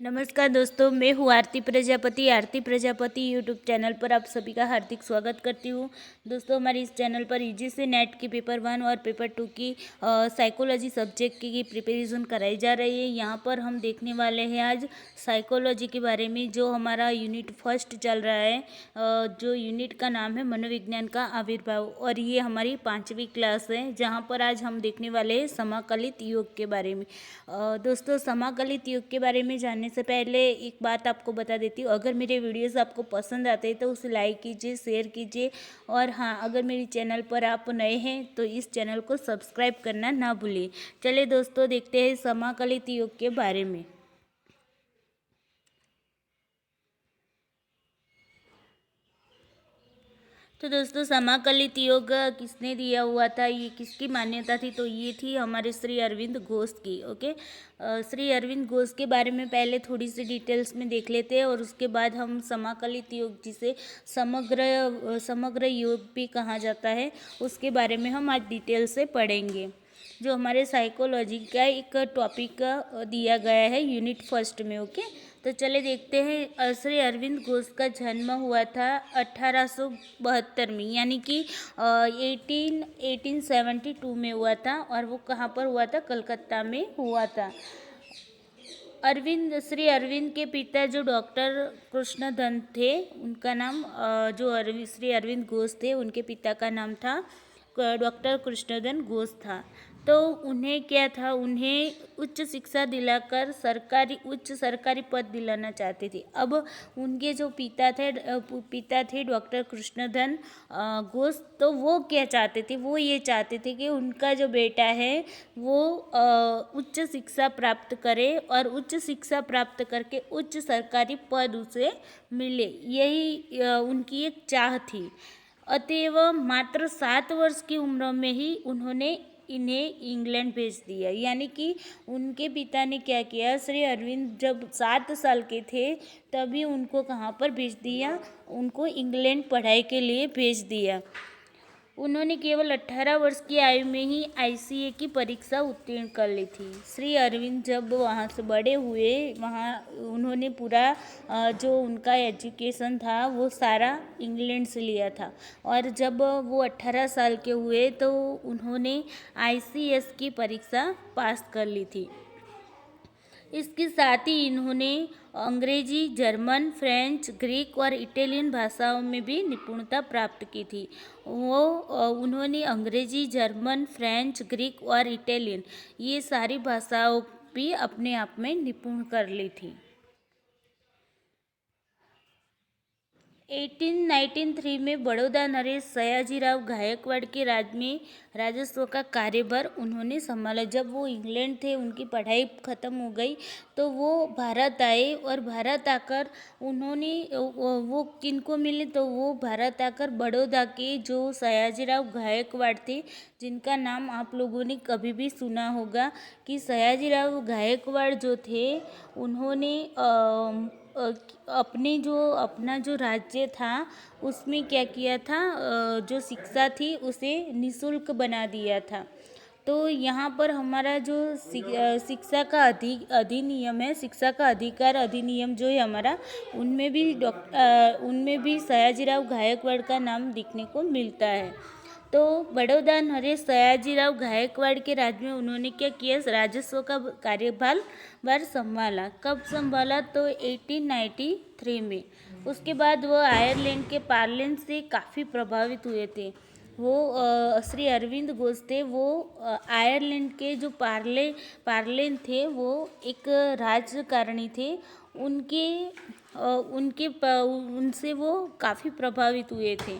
नमस्कार दोस्तों, मैं हूँ आरती प्रजापति यूट्यूब चैनल पर आप सभी का हार्दिक स्वागत करती हूँ। दोस्तों, हमारे इस चैनल पर ईजी से नेट की पेपर 1 और पेपर 2 की साइकोलॉजी सब्जेक्ट की प्रिपरेशन कराई जा रही है। यहाँ पर हम देखने वाले हैं आज साइकोलॉजी के बारे में, जो हमारा यूनिट फर्स्ट चल रहा है, जो यूनिट का नाम है मनोविज्ञान का आविर्भाव, और ये हमारी 5वीं क्लास है, जहाँ पर आज हम देखने वाले हैं समाकलित योग के बारे में। दोस्तों, समाकलित योग के बारे में जानने से पहले एक बात आपको बता देती हूँ। अगर मेरे वीडियोस आपको पसंद आते हैं तो उसे लाइक कीजिए, शेयर कीजिए, और हाँ, अगर मेरी चैनल पर आप नए हैं तो इस चैनल को सब्सक्राइब करना ना भूलिए। चलिए दोस्तों, देखते हैं समाकलित योग के बारे में। तो दोस्तों, समाकलित योग किसने दिया हुआ था, ये किसकी मान्यता थी? तो ये थी हमारे श्री अरविंद घोष की। ओके, श्री अरविंद घोष के बारे में पहले थोड़ी सी डिटेल्स में देख लेते हैं, और उसके बाद हम समाकलित योग, जिसे समग्र योग भी कहा जाता है, उसके बारे में हम आज डिटेल से पढ़ेंगे, जो हमारे साइकोलॉजी का एक टॉपिक दिया गया है यूनिट फर्स्ट में। ओके, तो चले देखते हैं। श्री अरविंद घोष का जन्म हुआ था 1872 में, यानी कि 1872 में हुआ था, और वो कहाँ पर हुआ था? कलकत्ता में हुआ था। श्री अरविंद के पिता जो डॉक्टर कृष्णधन थे, उनका नाम श्री अरविंद घोष थे, उनके पिता का नाम था डॉक्टर कृष्णधन घोष था। तो उन्हें क्या था, उन्हें उच्च शिक्षा दिलाकर उच्च सरकारी पद दिलाना चाहते थे। अब उनके जो पिता थे डॉक्टर कृष्णधन घोष, तो वो क्या चाहते थे? वो ये चाहते थे कि उनका जो बेटा है वो उच्च शिक्षा प्राप्त करे, और उच्च शिक्षा प्राप्त करके उच्च सरकारी पद उसे मिले, यही उनकी एक चाह थी। अतएव मात्र 7 वर्ष की उम्र में ही उन्होंने इन्हें इंग्लैंड भेज दिया। यानी कि उनके पिता ने क्या किया, श्री अरविंद जब 7 साल के थे तभी उनको कहाँ पर भेज दिया? उनको इंग्लैंड पढ़ाई के लिए भेज दिया। उन्होंने केवल 18 वर्ष की आयु में ही ICA की परीक्षा उत्तीर्ण कर ली थी। श्री अरविंद जब वहाँ से बड़े हुए, वहाँ उन्होंने पूरा जो उनका एजुकेशन था वो सारा इंग्लैंड से लिया था, और जब वो 18 साल के हुए तो उन्होंने ICS की परीक्षा पास कर ली थी। इसके साथ ही इन्होंने अंग्रेजी, जर्मन, फ्रेंच, ग्रीक और इटालियन भाषाओं में भी निपुणता प्राप्त की थी। उन्होंने अंग्रेजी, जर्मन, फ्रेंच, ग्रीक और इटालियन, ये सारी भाषाओं भी अपने आप में निपुण कर ली थी। 1893 में बड़ौदा नरेश सयाजीराव गायकवाड़ के राज में राजस्व का कार्यभार उन्होंने संभाला। जब वो इंग्लैंड थे, उनकी पढ़ाई ख़त्म हो गई, तो वो भारत आए, और भारत आकर उन्होंने वो किनको मिले? तो वो भारत आकर बड़ौदा के जो सयाजीराव गायकवाड़ थे, जिनका नाम आप लोगों ने कभी भी सुना होगा, कि सयाजीराव गायकवाड़ जो थे, उन्होंने अपना जो राज्य था उसमें क्या किया था, जो शिक्षा थी उसे निःशुल्क बना दिया था। तो यहाँ पर हमारा जो शिक्षा का अधिनियम है, शिक्षा का अधिकार अधिनियम जो है हमारा, उनमें भी सयाजीराव गायकवाड़ का नाम देखने को मिलता है। तो बड़ौदा नरेश सयाजीराव गायकवाड़ के राज्य में उन्होंने क्या किया? राजस्व का कार्यभार संभाला। कब संभाला? तो 1893 में। उसके बाद वो आयरलैंड के पार्लियन से काफ़ी प्रभावित हुए थे। वो श्री अरविंद घोष थे, वो आयरलैंड के जो पार्लियन थे, वो एक राजकारणी थे। उनसे वो काफ़ी प्रभावित हुए थे।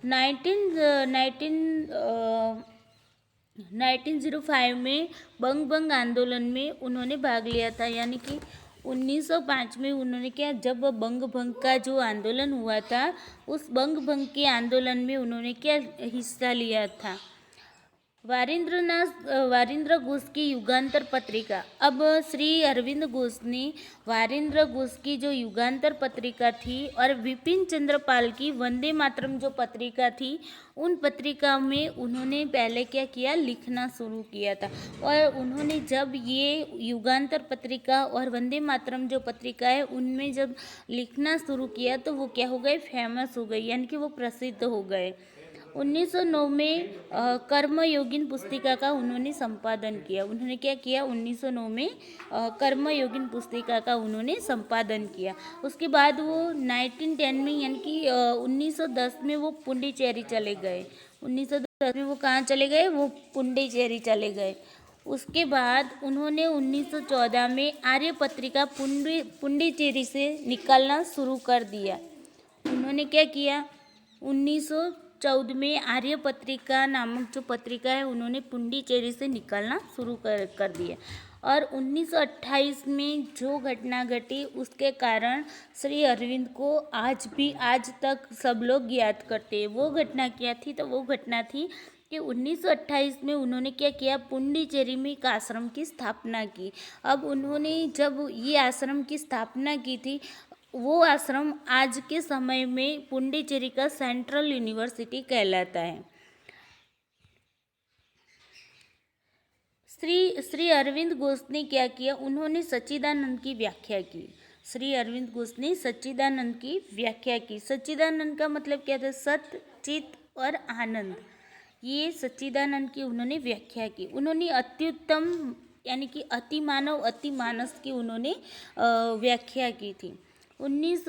1905 में बंग आंदोलन में उन्होंने भाग लिया था। यानी कि 1905 में उन्होंने क्या, जब बंग का जो आंदोलन हुआ था, उस बंग के आंदोलन में उन्होंने क्या हिस्सा लिया था? वारिंद्र घोष की युगांतर पत्रिका। अब श्री अरविंद घोष ने वारिंद्र घोष की जो युगांतर पत्रिका थी और विपिन चंद्र पाल की वंदे मातरम जो पत्रिका थी, उन पत्रिका में उन्होंने पहले क्या किया, लिखना शुरू किया था। और उन्होंने जब ये युगांतर पत्रिका और वंदे मातरम जो पत्रिका है उनमें जब लिखना शुरू किया तो वो क्या हो गए, फेमस हो गए, यानी कि वो प्रसिद्ध हो गए। 1909 में कर्मयोगिन पुस्तिका का उन्होंने संपादन किया। उन्होंने क्या किया, 1909 में कर्मयोगिन पुस्तिका का उन्होंने संपादन किया। उसके बाद वो 1910 में यानी कि 1910 में वो पुंडीचेरी चले गए। 1910 में वो कहाँ चले गए, वो पुंडीचेरी चले गए। उसके बाद उन्होंने 1914 में आर्य पत्रिका पुंडीचेरी से निकालना शुरू कर दिया। उन्होंने क्या किया, 1914 में आर्य पत्रिका नामक जो पत्रिका है उन्होंने पुंडीचेरी से निकालना शुरू कर दिया। और 1928 में जो घटना घटी उसके कारण श्री अरविंद को आज तक सब लोग याद करते हैं। वो घटना क्या थी, तो वो घटना थी कि 1928 में उन्होंने क्या किया, पुंडीचेरी में एक आश्रम की स्थापना की। अब उन्होंने जब ये आश्रम की स्थापना की थी, वो आश्रम आज के समय में पुंडीचेरी का सेंट्रल यूनिवर्सिटी कहलाता है। श्री अरविंद घोष ने क्या किया, उन्होंने सच्चिदानंद की व्याख्या की। श्री अरविंद घोष ने सच्चिदानंद की व्याख्या की। सच्चिदानंद का मतलब क्या था, सत्य, चित और आनंद। ये सच्चिदानंद की उन्होंने व्याख्या की। उन्होंने अत्युत्तम यानी कि अति मानव अति मानस की उन्होंने व्याख्या की थी। 19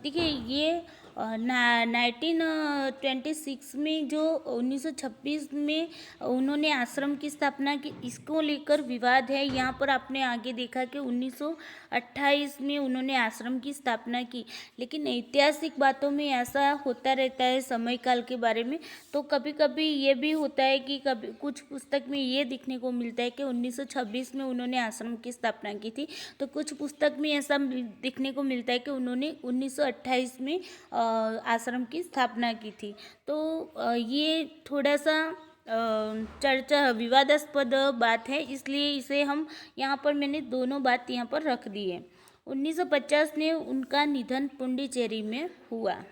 देखिए ये 1926 में जो 1926 में उन्होंने आश्रम की स्थापना की, इसको लेकर विवाद है। यहाँ पर आपने आगे देखा कि 1928 में उन्होंने आश्रम की स्थापना की, लेकिन ऐतिहासिक बातों में ऐसा होता रहता है समय काल के बारे में। तो कभी कभी ये भी होता है कि कभी कुछ पुस्तक में ये दिखने को मिलता है कि 1926 में उन्होंने आश्रम की स्थापना की थी, तो कुछ पुस्तक में ऐसा दिखने को मिलता है कि उन्होंने 1928 में आश्रम की स्थापना की थी। तो ये थोड़ा सा चर्चा विवादास्पद बात है, इसलिए इसे हम यहाँ पर मैंने दोनों बात यहाँ पर रख दी है। 1950 में उनका निधन पुंडीचेरी में हुआ।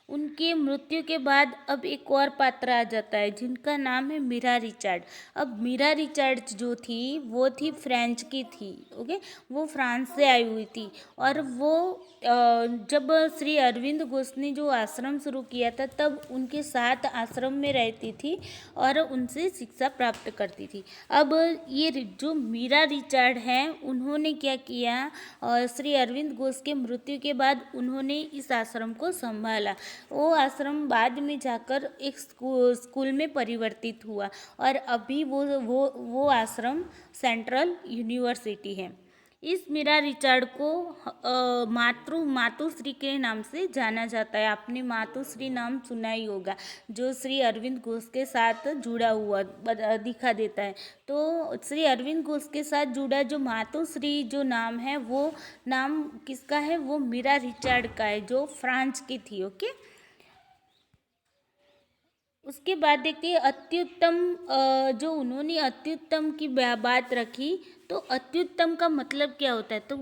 उनके मृत्यु के बाद अब एक और पात्र आ जाता है जिनका नाम है मीरा रिचार्ड। अब मीरा रिचार्ड जो थी वो थी फ्रेंच की थी, ओके, वो फ्रांस से आई हुई थी। और वो जब श्री अरविंद घोष ने जो आश्रम शुरू किया था तब उनके साथ आश्रम में रहती थी और उनसे शिक्षा प्राप्त करती थी। अब ये जो मीरा रिचार्ड हैं उन्होंने क्या किया, श्री अरविंद घोष के मृत्यु के बाद उन्होंने इस आश्रम को संभाला। वो आश्रम बाद में जाकर एक स्कूल में परिवर्तित हुआ और अभी वो आश्रम सेंट्रल यूनिवर्सिटी है। इस मीरा रिचार्ड को मातुश्री के नाम से जाना जाता है। आपने मातुश्री नाम सुना ही होगा, जो श्री अरविंद घोष के साथ जुड़ा हुआ दिखा देता है। तो श्री अरविंद घोष के साथ जुड़ा जो मातुश्री जो नाम है, वो नाम किसका है, वो मीरा रिचार्ड का है, जो फ्रांस की थी, ओके। उसके बाद देखते हैं अत्युत्तम, जो उन्होंने अत्युत्तम की बात रखी, तो अत्युत्तम का मतलब क्या होता है, तो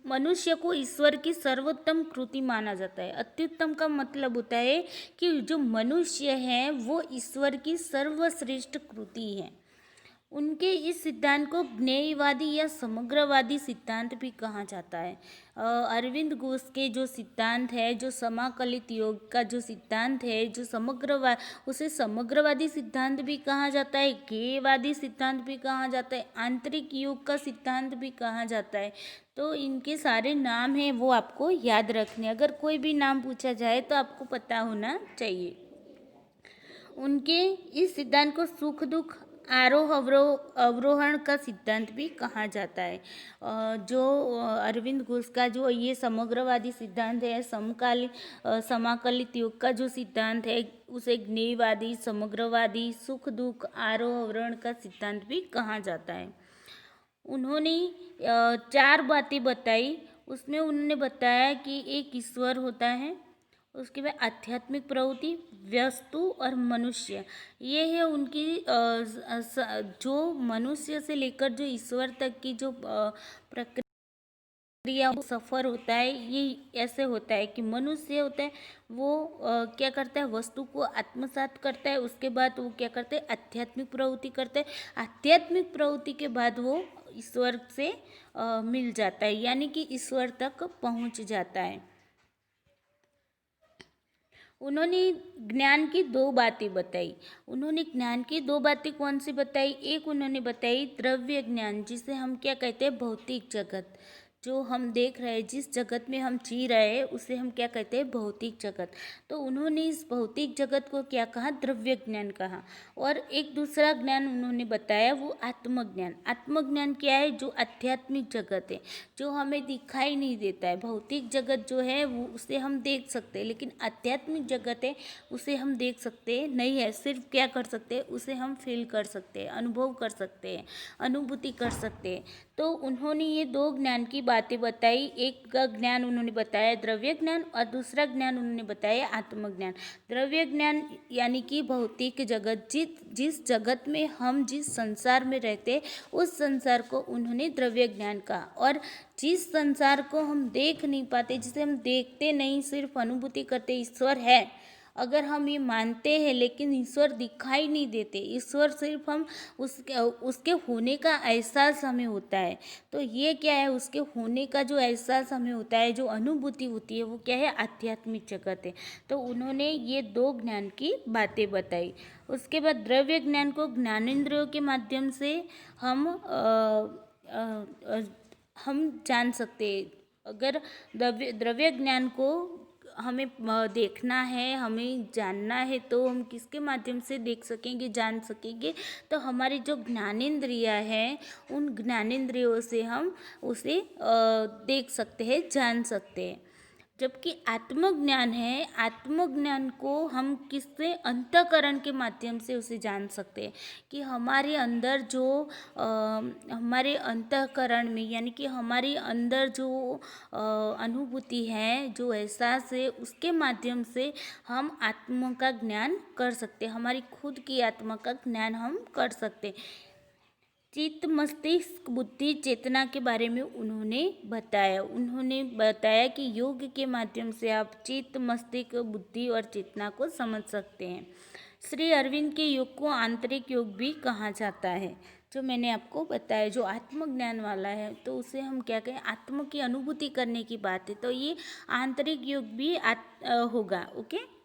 मनुष्य को ईश्वर की सर्वोत्तम कृति माना जाता है। अत्युत्तम का मतलब होता है कि जो मनुष्य है वो ईश्वर की सर्वश्रेष्ठ कृति है। उनके इस सिद्धांत को ज्ञेयवादी या समग्रवादी सिद्धांत भी कहा जाता है। अरविंद घोष के जो सिद्धांत है, जो समाकलित योग का जो सिद्धांत है, जो उसे समग्रवादी सिद्धांत भी कहा जाता है, ज्ञेयवादी सिद्धांत भी कहा जाता है, आंतरिक योग का सिद्धांत भी कहा जाता है। तो इनके सारे नाम हैं वो आपको याद रखने, अगर कोई भी नाम पूछा जाए तो आपको पता होना चाहिए। उनके इस सिद्धांत को सुख दुख आरोह अवरोहण का सिद्धांत भी कहा जाता है। जो अरविंद घोष का जो ये समग्रवादी सिद्धांत है, समाकलित योग का जो सिद्धांत है, उसे ज्ञेयवादी, समग्रवादी, सुख दुख आरोह अवरोहण का सिद्धांत भी कहा जाता है। उन्होंने 4 बातें बताई। उसमें उन्होंने बताया कि एक ईश्वर होता है, उसके बाद आध्यात्मिक प्रवृत्ति, वस्तु और मनुष्य, ये है उनकी जो मनुष्य से लेकर जो ईश्वर तक की जो प्रक्रिया सफ़र होता है, ये ऐसे होता है कि मनुष्य होता है वो क्या करता है, वस्तु को आत्मसात करता है, उसके बाद वो क्या करते हैं, आध्यात्मिक प्रवृत्ति करते हैं, आध्यात्मिक प्रवृत्ति के बाद वो ईश्वर से मिल जाता है, यानी कि ईश्वर तक पहुंच जाता है। उन्होंने ज्ञान की दो बातें बताई। उन्होंने ज्ञान की दो बातें कौन सी बताई? एक उन्होंने बताई द्रव्य ज्ञान, जिसे हम क्या कहते हैं, भौतिक जगत। जो हम देख रहे हैं, जिस जगत में हम जी रहे हैं, उसे हम क्या कहते हैं, भौतिक जगत। तो उन्होंने इस भौतिक जगत को क्या कहा, द्रव्य ज्ञान कहा। और एक दूसरा ज्ञान उन्होंने बताया, वो आत्मज्ञान। आत्मज्ञान क्या है? जो आध्यात्मिक जगत है, जो हमें दिखाई नहीं देता है। भौतिक जगत जो है वो उसे हम देख सकते हैं, लेकिन आध्यात्मिक जगत है उसे हम देख सकते नहीं है, सिर्फ क्या कर सकते हैं, उसे हम फील कर सकते हैं, अनुभव कर सकते हैं, अनुभूति कर सकते हैं। तो उन्होंने ये दो ज्ञान की बातें बताई। एक का ज्ञान उन्होंने बताया द्रव्य ज्ञान, और दूसरा ज्ञान उन्होंने बताया आत्मज्ञान। द्रव्य ज्ञान यानी कि भौतिक जगत, जिस जगत में हम जिस संसार में रहते हैं, उस संसार को उन्होंने द्रव्य ज्ञान कहा। और जिस संसार को हम देख नहीं पाते, जिसे हम देखते नहीं, सिर्फ अनुभूति करते, ईश्वर है अगर हम ये मानते हैं, लेकिन ईश्वर दिखाई नहीं देते, ईश्वर सिर्फ हम उसके होने का एहसास हमें होता है। तो ये क्या है, उसके होने का जो एहसास हमें होता है, जो अनुभूति होती है, वो क्या है, आध्यात्मिक जगत है। तो उन्होंने ये दो ज्ञान की बातें बताई। उसके बाद द्रव्य ज्ञान को ज्ञानेंद्रियों के माध्यम से हम जान सकते हैं। अगर द्रव्य ज्ञान को हमें देखना है, हमें जानना है, तो हम किसके माध्यम से देख सकेंगे, जान सकेंगे? तो हमारी जो ज्ञानेंद्रियाँ हैं, उन ज्ञानेंद्रियों से हम उसे देख सकते हैं, जान सकते हैं। जबकि आत्मज्ञान है, आत्मज्ञान को हम किससे, अंतःकरण के माध्यम से उसे जान सकते हैं। कि हमारे अंदर जो हमारे अंतःकरण में, यानी कि हमारे अंदर जो अनुभूति है, जो एहसास है, उसके माध्यम से हम आत्मा का ज्ञान कर सकते हैं, हमारी खुद की आत्मा का ज्ञान हम कर सकते हैं। चित्त, मस्तिष्क, बुद्धि, चेतना के बारे में उन्होंने बताया कि योग के माध्यम से आप चित्त, मस्तिष्क, बुद्धि और चेतना को समझ सकते हैं। श्री अरविंद के योग को आंतरिक योग भी कहा जाता है। जो मैंने आपको बताया, जो आत्मज्ञान वाला है, तो उसे हम क्या कहें, आत्मा की अनुभूति करने की बात है, तो ये आंतरिक योग भी होगा। ओके,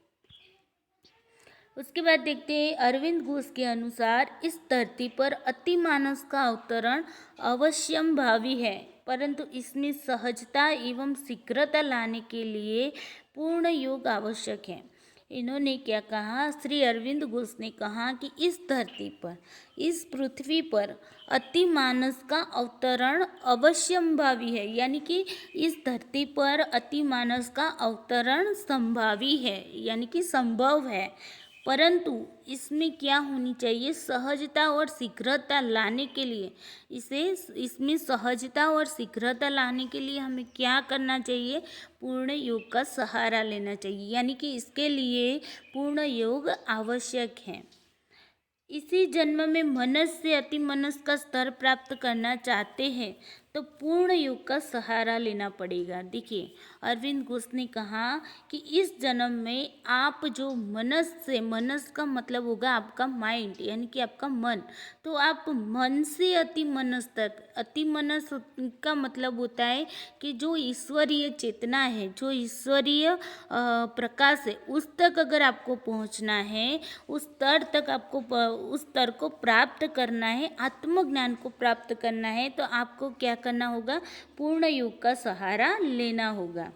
उसके बाद देखते हैं अरविंद घोष के अनुसार इस धरती पर अतिमानस का अवतरण अवश्यंभावी है, परंतु इसमें सहजता एवं शीघ्रता लाने के लिए पूर्ण योग आवश्यक है। इन्होंने क्या कहा, श्री अरविंद घोष ने कहा कि इस धरती पर, इस पृथ्वी पर अतिमानस का अवतरण अवश्यंभावी है, यानी कि इस धरती पर अतिमानस का अवतरण संभावी है, यानी कि संभव है, परंतु इसमें क्या होनी चाहिए, सहजता और शीघ्रता लाने के लिए इसमें सहजता और शीघ्रता लाने के लिए हमें क्या करना चाहिए, पूर्ण योग का सहारा लेना चाहिए, यानी कि इसके लिए पूर्ण योग आवश्यक है। इसी जन्म में मनस से अति मनस का स्तर प्राप्त करना चाहते हैं तो पूर्ण योग का सहारा लेना पड़ेगा। देखिए, अरविंद घोष ने कहा कि इस जन्म में आप जो मनस से, मनस का मतलब होगा आपका माइंड, यानी कि आपका मन, तो आप मन से अति मनस तक, अति मनस का मतलब होता है कि जो ईश्वरीय चेतना है, जो ईश्वरीय प्रकाश है, उस तक अगर आपको पहुंचना है, उस स्तर तक आपको, उस स्तर को प्राप्त करना है, आत्मज्ञान को प्राप्त करना है, तो आपको क्या करना होगा, पूर्ण योग का सहारा लेना होगा।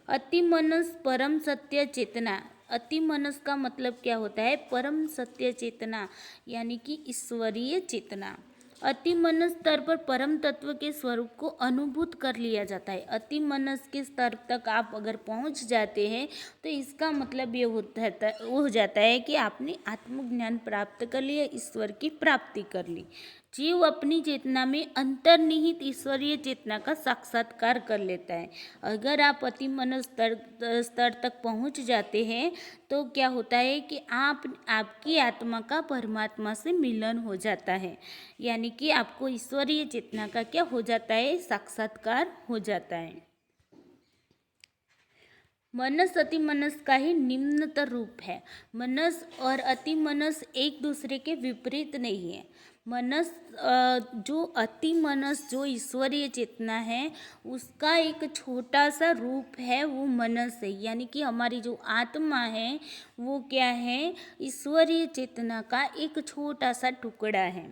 अतिमनस परम सत्य चेतना, अतिमनस का मतलब क्या होता है, परम सत्य चेतना, यानी कि ईश्वरीय चेतना। अतिमनस स्तर पर परम तत्व के स्वरूप को अनुभूत कर लिया जाता है। अतिमनस के स्तर तक आप अगर पहुंच जाते हैं तो इसका मतलब ये हो जाता है कि आपने आत्मज्ञान प्राप्त कर लिया, ईश्वर की प्राप्ति कर ली। जीव अपनी चेतना में अंतर्निहित ईश्वरीय चेतना का साक्षात्कार कर लेता है। अगर आप अति मन स्तर तक पहुंच जाते हैं तो क्या होता है कि आपकी आत्मा का परमात्मा से मिलन हो जाता है, यानी कि आपको ईश्वरीय चेतना का क्या हो जाता है, साक्षात्कार हो जाता है। मनस अति मनस का ही निम्नतर रूप है। मनस और अति मनस एक दूसरे के विपरीत नहीं है। मनस जो अति मनस जो ईश्वरीय चेतना है उसका एक छोटा सा रूप है, वो मनस है। यानी कि हमारी जो आत्मा है वो क्या है, ईश्वरीय चेतना का एक छोटा सा टुकड़ा है।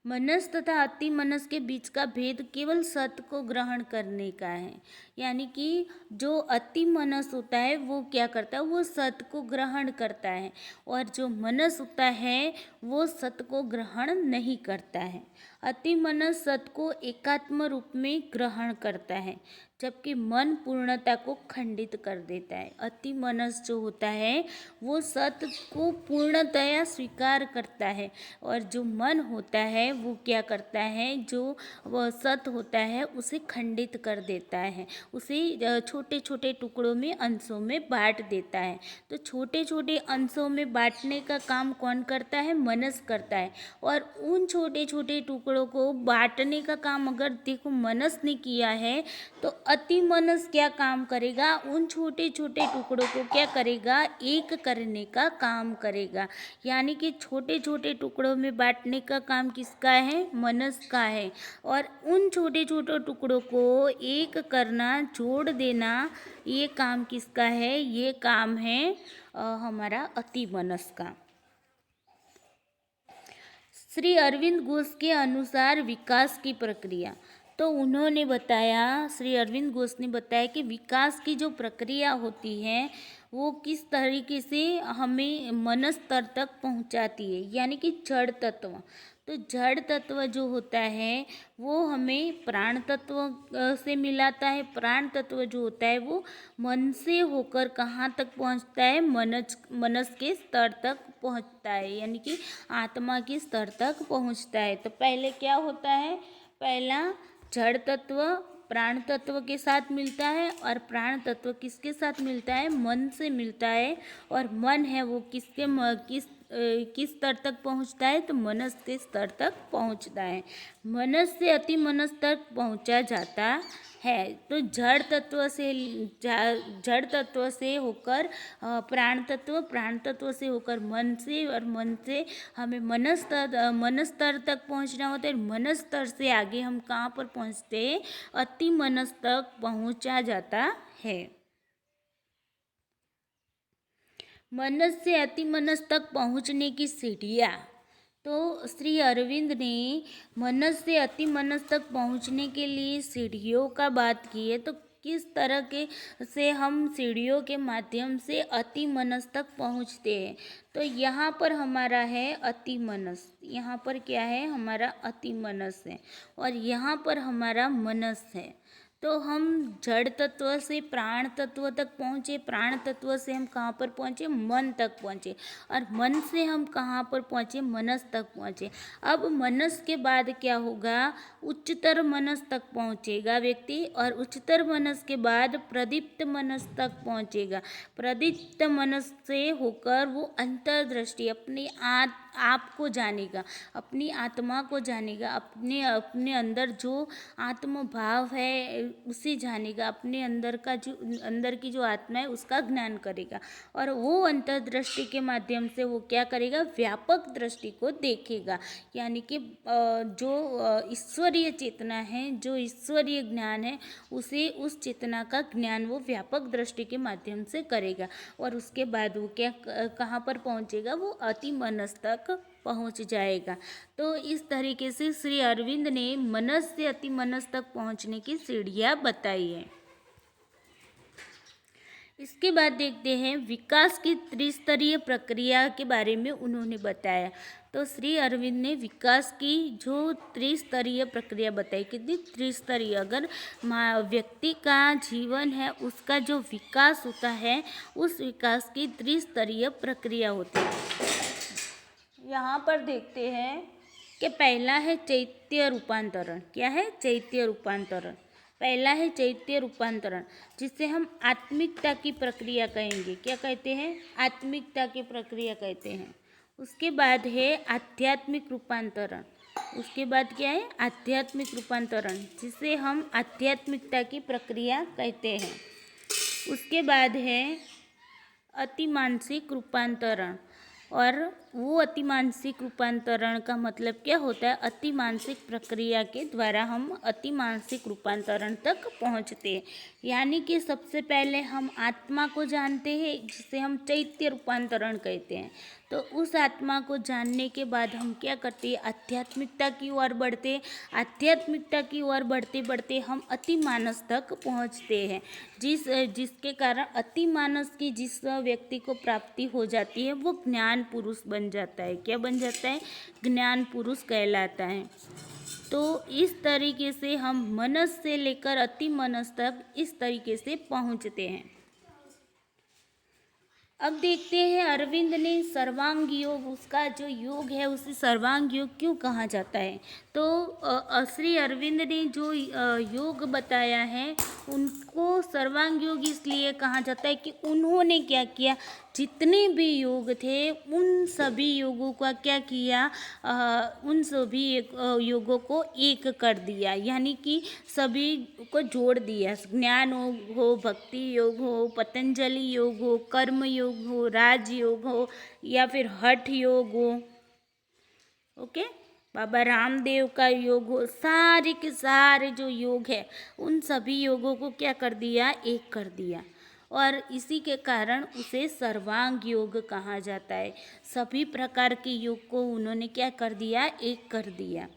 मनस तथा अति मनस के बीच का भेद केवल सत्य को ग्रहण करने का है। यानी कि जो अति मनस होता है वो क्या करता है, वो सत्य को ग्रहण करता है, और जो मनस होता है वो सत्य को ग्रहण नहीं करता है। अति मनस सत्य को एकात्म रूप में ग्रहण करता है, जबकि मन पूर्णता को खंडित कर देता है। अति मनस जो होता है वो सत्य को पूर्णतया स्वीकार करता है, और जो मन होता है वो क्या करता है, जो वह सत्य होता है उसे खंडित कर देता है, उसे छोटे छोटे टुकड़ों में, अंशों में बांट देता है। तो छोटे छोटे अंशों में बांटने का काम कौन करता है, मनस करता है। और उन छोटे छोटे टुकड़ों को बांटने का काम अगर देखो मनस ने किया है तो अति मनस क्या काम करेगा, उन छोटे छोटे टुकड़ों को क्या करेगा, एक करने का काम करेगा। यानी कि छोटे छोटे टुकड़ों में बांटने का काम किसका है, मनस का है। और उन छोटे छोटे टुकड़ों को एक करना, जोड़ देना, ये काम किसका है, ये काम है हमारा अति मनस का। श्री अरविंद घोष के अनुसार विकास की प्रक्रिया, तो उन्होंने बताया, श्री अरविंद घोष ने बताया कि विकास की जो प्रक्रिया होती है वो किस तरीके से हमें मन स्तर तक पहुंचाती है, यानी कि जड़ तत्व। तो जड़ तत्व जो होता है वो हमें प्राण तत्व से मिलाता है। प्राण तत्व जो होता है वो मन से होकर कहाँ तक पहुँचता है, मनस के स्तर तक पहुँचता है, यानी कि आत्मा के स्तर तक पहुँचता है। तो पहले क्या होता है, पहला जड़ तत्व प्राण तत्व के साथ मिलता है, और प्राण तत्व किसके साथ मिलता है, मन से मिलता है। और मन है वो किस स्तर तक पहुंचता है, तो मनस के स्तर तक पहुंचता है। मनस से अति मनस तक पहुंचा जाता है। तो जड़ तत्व से होकर प्राण तत्व से होकर मन से, और मन से हमें मन स्तर तक पहुंचना होता है। मन स्तर से आगे हम कहाँ पर पहुंचते हैं, अति मनस तक पहुंचा जाता है। मनस से अति मनस तक पहुंचने की सीढ़ियाँ, तो श्री अरविंद ने मनस से अति मनस तक पहुंचने के लिए सीढ़ियों का बात की है। तो किस तरह के से हम सीढ़ियों के माध्यम से अति मनस तक पहुंचते हैं, तो यहाँ पर हमारा है अति मनस, यहाँ पर क्या है, हमारा अति मनस है, और यहाँ पर हमारा मनस है। तो हम जड़ तत्व से प्राण तत्व तक पहुँचे, प्राण तत्व से हम कहाँ पर पहुँचे, मन तक पहुँचे, और मन से हम कहाँ पर पहुँचे, मनस तक पहुँचे। अब मनस के बाद क्या होगा, उच्चतर मनस तक पहुँचेगा व्यक्ति, और उच्चतर मनस के बाद प्रदीप्त मनस तक पहुँचेगा। प्रदीप्त मनस से होकर वो अंतर्दृष्टि, अपने आप को जानेगा, अपनी आत्मा को जानेगा, अपने अंदर जो आत्म भाव है उसे जानेगा, अपने अंदर की जो आत्मा है उसका ज्ञान करेगा। और वो अंतर्दृष्टि के माध्यम से वो क्या करेगा, व्यापक दृष्टि को देखेगा। यानी कि जो ईश्वरीय चेतना है, जो ईश्वरीय ज्ञान है, उसे उस चेतना का ज्ञान वो व्यापक दृष्टि के माध्यम से करेगा। और उसके बाद वो क्या कहाँ पर पहुँचेगा, वो अति मनस तक पहुँच जाएगा। तो इस तरीके से श्री अरविंद ने मनस से अति मनस तक पहुँचने की सीढ़ियाँ बताई हैं। इसके बाद देखते हैं विकास की त्रिस्तरीय प्रक्रिया के बारे में उन्होंने बताया। तो श्री अरविंद ने विकास की जो त्रिस्तरीय प्रक्रिया बताई, कितनी त्रिस्तरीय, अगर व्यक्ति का जीवन है उसका जो विकास होता है उस विकास की त्रिस्तरीय प्रक्रिया होती है। यहाँ पर देखते हैं कि पहला है चैत्य रूपांतरण। क्या है? चैत्य रूपांतरण। पहला है चैत्य रूपांतरण, जिसे हम आत्मिकता की प्रक्रिया कहेंगे। क्या कहते हैं? आत्मिकता की प्रक्रिया कहते हैं। उसके बाद है आध्यात्मिक रूपांतरण। उसके बाद क्या है? आध्यात्मिक रूपांतरण, जिसे हम आध्यात्मिकता की प्रक्रिया कहते हैं। उसके बाद है अतिमानसिक रूपांतरण। और वो अतिमानसिक रूपांतरण का मतलब क्या होता है? अतिमानसिक प्रक्रिया के द्वारा हम अतिमानसिक रूपांतरण तक पहुँचते हैं। यानी कि सबसे पहले हम आत्मा को जानते हैं, जिसे हम चैत्य रूपांतरण कहते हैं। तो उस आत्मा को जानने के बाद हम क्या करते हैं? आध्यात्मिकता की ओर बढ़ते हैं। आध्यात्मिकता की ओर बढ़ते बढ़ते हम अतिमानस तक पहुँचते हैं, जिसके कारण अतिमानस की जिस व्यक्ति को प्राप्ति हो जाती है वो ज्ञान पुरुष बन जाता है। क्या बन जाता है? ज्ञान पुरुष कहलाता है। तो इस तरीके से हम मनस से लेकर अति मनस तक इस तरीके से पहुँचते हैं। अब देखते हैं अरविंद ने सर्वांग योग, उसका जो योग है उसे सर्वांग योग क्यों कहा जाता है। तो श्री अरविंद ने जो योग बताया है उनको सर्वांग योग इसलिए कहा जाता है कि उन्होंने क्या किया, जितने भी योग थे उन सभी योगों का क्या किया, उन सभी योगों को एक कर दिया। यानी कि सभी को जोड़ दिया। ज्ञान योग हो, भक्ति योग हो, पतंजलि योग हो, कर्म योग हो, राज योग हो, या फिर हठ योग हो, ओके, बाबा रामदेव का योग हो, सारे के सारे जो योग है उन सभी योगों को क्या कर दिया? एक कर दिया। और इसी के कारण उसे सर्वांग योग कहा जाता है। सभी प्रकार के योग को उन्होंने क्या कर दिया? एक कर दिया।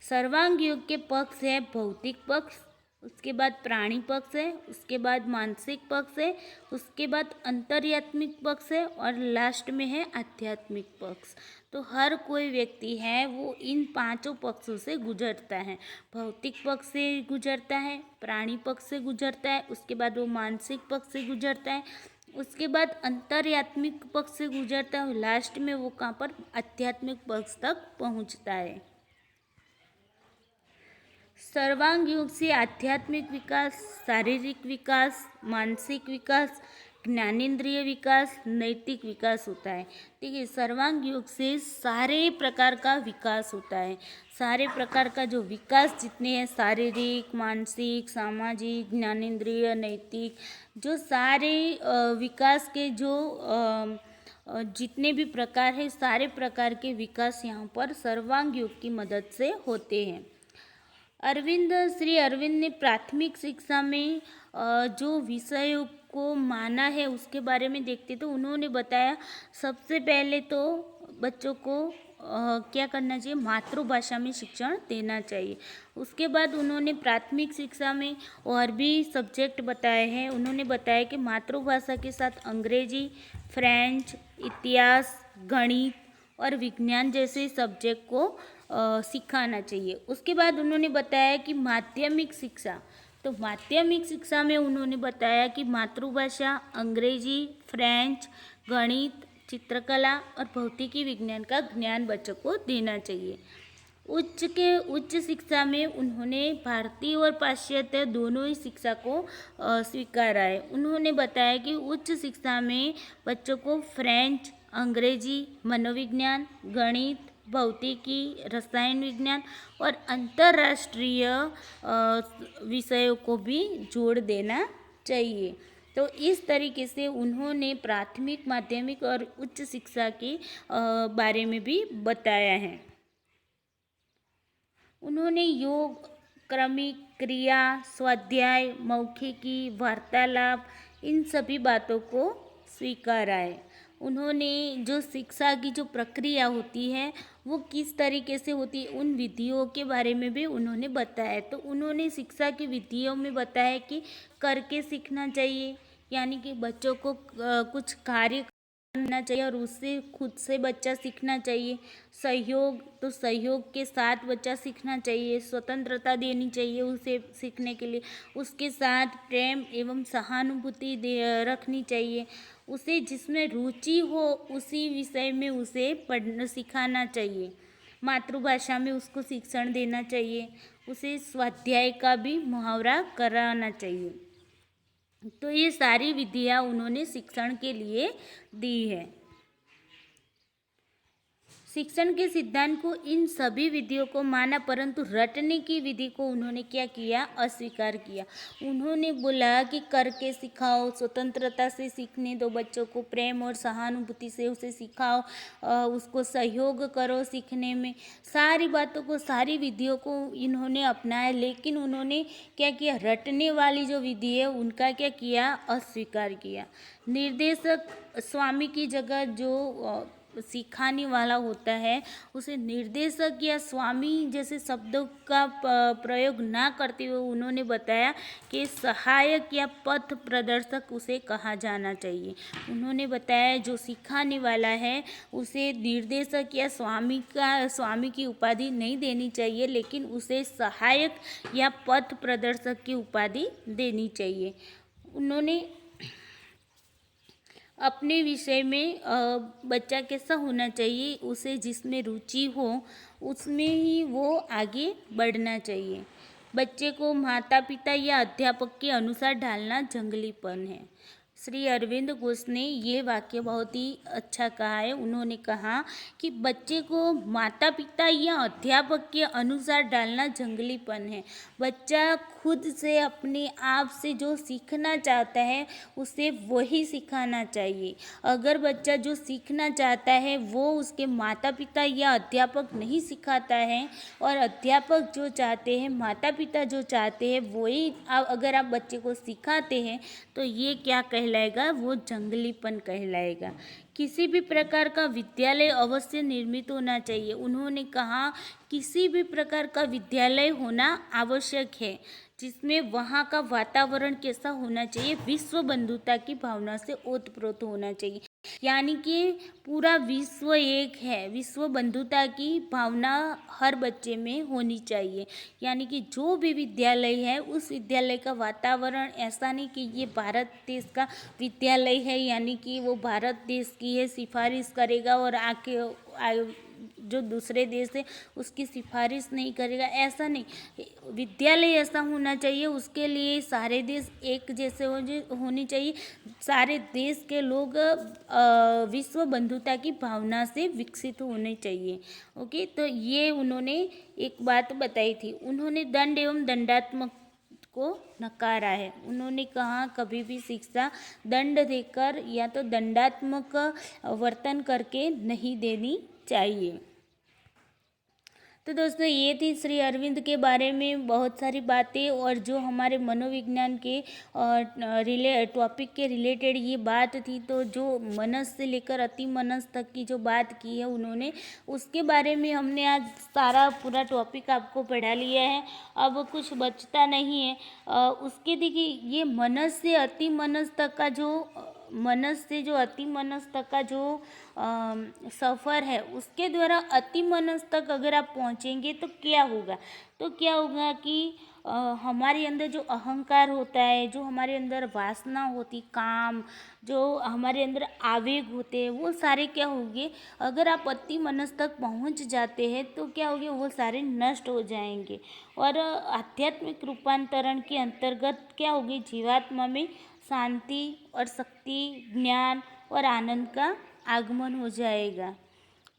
सर्वांग योग के पक्ष है भौतिक पक्ष, उसके बाद प्राणी पक्ष है, उसके बाद मानसिक पक्ष है, उसके बाद अंतर्यात्मिक पक्ष है, और लास्ट में है आध्यात्मिक पक्ष। तो हर कोई व्यक्ति है वो इन पांचों पक्षों से गुजरता है। भौतिक पक्ष से गुजरता है, प्राणी पक्ष से गुजरता है, उसके बाद वो मानसिक पक्ष से गुजरता है, उसके बाद अंतर्यात्मिक पक्ष से गुजरता है, और लास्ट में वो कहाँ पर? आध्यात्मिक पक्ष तक पहुँचता है। सर्वांग योग से आध्यात्मिक विकास, शारीरिक विकास, मानसिक विकास, ज्ञानेंद्रिय विकास, नैतिक विकास होता है। ठीक है, सर्वांग योग से सारे प्रकार का विकास होता है। सारे प्रकार का जो विकास जितने हैं, शारीरिक, मानसिक, सामाजिक, ज्ञानेंद्रिय, नैतिक, जो सारे विकास के जो जितने भी प्रकार हैं, सारे प्रकार के विकास यहाँ पर सर्वांग योग की मदद से होते हैं। श्री अरविंद ने प्राथमिक शिक्षा में जो विषयों को माना है उसके बारे में देखते तो उन्होंने बताया, सबसे पहले तो बच्चों को क्या करना चाहिए? मातृभाषा में शिक्षण देना चाहिए। उसके बाद उन्होंने प्राथमिक शिक्षा में और भी सब्जेक्ट बताए हैं। उन्होंने बताया कि मातृभाषा के साथ अंग्रेजी, फ्रेंच, इतिहास, गणित और विज्ञान जैसे सब्जेक्ट को सिखाना चाहिए। उसके बाद उन्होंने बताया कि माध्यमिक शिक्षा, तो माध्यमिक शिक्षा में उन्होंने बताया कि मातृभाषा, अंग्रेजी, फ्रेंच, गणित, चित्रकला और भौतिकी विज्ञान का ज्ञान बच्चों को देना चाहिए। उच्च शिक्षा में उन्होंने भारतीय और पाश्चात्य दोनों ही शिक्षा को स्वीकारा है। उन्होंने बताया कि उच्च शिक्षा में बच्चों को फ्रेंच, अंग्रेजी, मनोविज्ञान, गणित, भौतिकी, रसायन विज्ञान और अंतर्राष्ट्रीय विषयों को भी जोड़ देना चाहिए। तो इस तरीके से उन्होंने प्राथमिक, माध्यमिक और उच्च शिक्षा के बारे में भी बताया है। उन्होंने योग, क्रमिक क्रिया, स्वाध्याय, मौखिकी, वार्तालाप, इन सभी बातों को स्वीकारा है। उन्होंने जो शिक्षा की जो प्रक्रिया होती है वो किस तरीके से होती है उन विधियों के बारे में भी उन्होंने बताया। तो उन्होंने शिक्षा की विधियों में बताया कि करके सीखना चाहिए, यानी कि बच्चों को कुछ कार्य करना चाहिए और उससे खुद से बच्चा सीखना चाहिए। सहयोग, तो सहयोग के साथ बच्चा सीखना चाहिए। स्वतंत्रता देनी चाहिए उसे सीखने के लिए। उसके साथ प्रेम एवं सहानुभूति रखनी चाहिए। उसे जिसमें रुचि हो उसी विषय में उसे पढ़ना सिखाना चाहिए। मातृभाषा में उसको शिक्षण देना चाहिए, उसे स्वाध्याय का भी मुहावरा कराना चाहिए। तो ये सारी विधियाँ उन्होंने शिक्षण के लिए दी है। शिक्षण के सिद्धांत को इन सभी विधियों को माना, परंतु रटने की विधि को उन्होंने क्या किया, अस्वीकार किया। उन्होंने बोला कि करके सिखाओ, स्वतंत्रता से सीखने दो बच्चों को, प्रेम और सहानुभूति से उसे सिखाओ, उसको सहयोग करो सीखने में। सारी बातों को, सारी विधियों को इन्होंने अपनाया, लेकिन उन्होंने क्या किया, रटने वाली जो विधि है उनका क्या किया, अस्वीकार किया। निर्देशक स्वामी की जगह जो सिखाने वाला होता है उसे निर्देशक या स्वामी जैसे शब्दों का प्रयोग ना करते हुए उन्होंने बताया कि सहायक या पथ प्रदर्शक उसे कहा जाना चाहिए। उन्होंने बताया जो सिखाने वाला है उसे निर्देशक या स्वामी की उपाधि नहीं देनी चाहिए, लेकिन उसे सहायक या पथ प्रदर्शक की उपाधि देनी चाहिए। उन्होंने अपने विषय में बच्चा कैसा होना चाहिए, उसे जिसमें रुचि हो उसमें ही वो आगे बढ़ना चाहिए। बच्चे को माता पिता या अध्यापक के अनुसार ढालना जंगलीपन है। श्री अरविंद घोष ने ये वाक्य बहुत ही अच्छा कहा है। उन्होंने कहा कि बच्चे को माता पिता या अध्यापक के अनुसार डालना जंगलीपन है। बच्चा खुद से अपने आप से जो सीखना चाहता है उसे वही सिखाना चाहिए। अगर बच्चा जो सीखना चाहता है वो उसके माता पिता या अध्यापक नहीं सिखाता है और अध्यापक जो चाहते हैं, माता पिता जो चाहते हैं वही अगर आप बच्चे को सिखाते हैं तो ये क्या कहलाएगा, वो जंगलीपन कहलाएगा। किसी भी प्रकार का विद्यालय अवश्य निर्मित होना चाहिए। उन्होंने कहा किसी भी प्रकार का विद्यालय होना आवश्यक है जिसमें वहाँ का वातावरण कैसा होना चाहिए, विश्व बंधुता की भावना से ओतप्रोत होना चाहिए। यानी कि पूरा विश्व एक है, विश्व बंधुता की भावना हर बच्चे में होनी चाहिए। यानी कि जो भी विद्यालय है उस विद्यालय का वातावरण ऐसा नहीं कि ये भारत देश का विद्यालय है यानी कि वो भारत देश की है सिफारिश करेगा और जो दूसरे देश है उसकी सिफारिश नहीं करेगा, ऐसा नहीं। विद्यालय ऐसा होना चाहिए, उसके लिए सारे देश एक जैसे होने चाहिए। सारे देश के लोग विश्व बंधुता की भावना से विकसित होने चाहिए। ओके, तो ये उन्होंने एक बात बताई थी। उन्होंने दंड एवं दंडात्मक को नकारा है। उन्होंने कहा कभी भी शिक्षा दंड देकर या तो दंडात्मक वर्तन करके नहीं देनी चाहिए। तो दोस्तों ये थी श्री अरविंद के बारे में बहुत सारी बातें, और जो हमारे मनोविज्ञान के टॉपिक के रिलेटेड ये बात थी। तो जो मनस से लेकर अति मनस तक की जो बात की है उन्होंने, उसके बारे में हमने आज सारा पूरा टॉपिक आपको पढ़ा लिया है। अब कुछ बचता नहीं है। उसके देखिए ये मनस से अति मनस तक का जो मनस से जो अति मनस तक का जो सफ़र है उसके द्वारा अति मनस तक अगर आप पहुँचेंगे तो क्या होगा, कि हमारे अंदर जो अहंकार होता है, जो हमारे अंदर वासना होती, काम, जो हमारे अंदर आवेग होते हैं, वो सारे क्या होंगे, अगर आप अति मनस तक पहुंच जाते हैं तो क्या होगे, वो सारे नष्ट हो जाएंगे। और आध्यात्मिक रूपांतरण के अंतर्गत क्या होगी, जीवात्मा में शांति और शक्ति, ज्ञान और आनंद का आगमन हो जाएगा।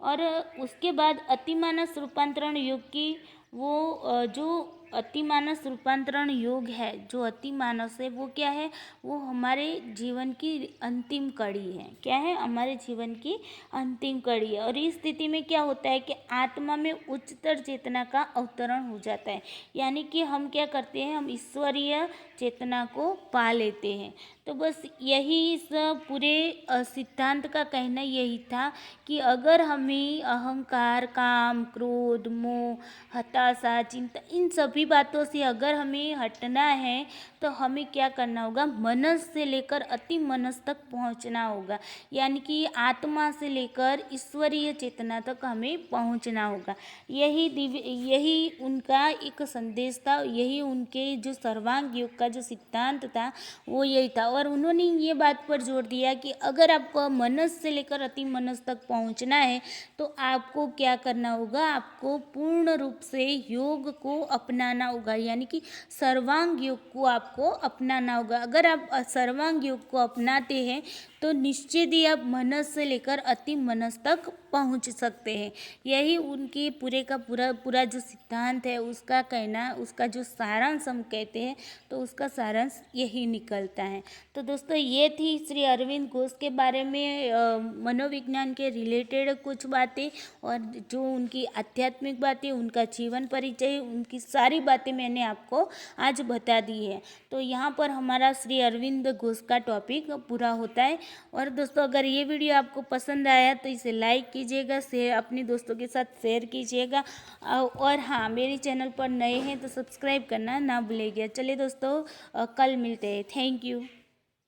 और उसके बाद अतिमानस रूपांतरण योग की जो अतिमानस रूपांतरण योग है, जो अतिमानस है वो क्या है, वो हमारे जीवन की अंतिम कड़ी है। क्या है, हमारे जीवन की अंतिम कड़ी है। और इस स्थिति में क्या होता है कि आत्मा में उच्चतर चेतना का अवतरण हो जाता है। यानी कि हम क्या करते हैं, हम ईश्वरीय चेतना को पा लेते हैं। तो बस यही इस पूरे सिद्धांत का कहना यही था कि अगर हमें अहंकार, काम, क्रोध, मोह, हताशा, चिंता, इन सभी बुरी बातों से अगर हमें हटना है तो हमें क्या करना होगा, मनस से लेकर अति मनस तक पहुंचना होगा, यानी कि आत्मा से लेकर ईश्वरीय चेतना तक हमें पहुंचना होगा। यही उनका एक संदेश था, यही उनके जो सर्वांग योग का जो सिद्धांत था वो यही था। और उन्होंने ये बात पर जोर दिया कि अगर आपको मनस से लेकर अति मनस तक पहुंचना है तो आपको क्या करना होगा, आपको पूर्ण रूप से योग को अपनाना होगा, यानी कि सर्वांग योग को आपको अपनाना होगा। अगर आप सर्वांग योग को अपनाते हैं तो निश्चित ही आप मनस से लेकर अति मनस तक पहुंच सकते हैं। यही उनके पूरे का पूरा जो सिद्धांत है उसका कहना, उसका जो सारांश हम कहते हैं तो उसका सारांश यही निकलता है। तो दोस्तों ये थी श्री अरविंद घोष के बारे में मनोविज्ञान के रिलेटेड कुछ बातें, और जो उनकी आध्यात्मिक बातें, उनका जीवन परिचय, उनकी सारी बातें मैंने आपको आज बता दी है। तो यहाँ पर हमारा श्री अरविंद घोष का टॉपिक पूरा होता है। और दोस्तों अगर ये वीडियो आपको पसंद आया तो इसे लाइक कीजिएगा, शेयर अपने दोस्तों के साथ शेयर कीजिएगा, और हाँ मेरे चैनल पर नए हैं तो सब्सक्राइब करना ना भूलिएगा। चलिए दोस्तों कल मिलते हैं। Thank you.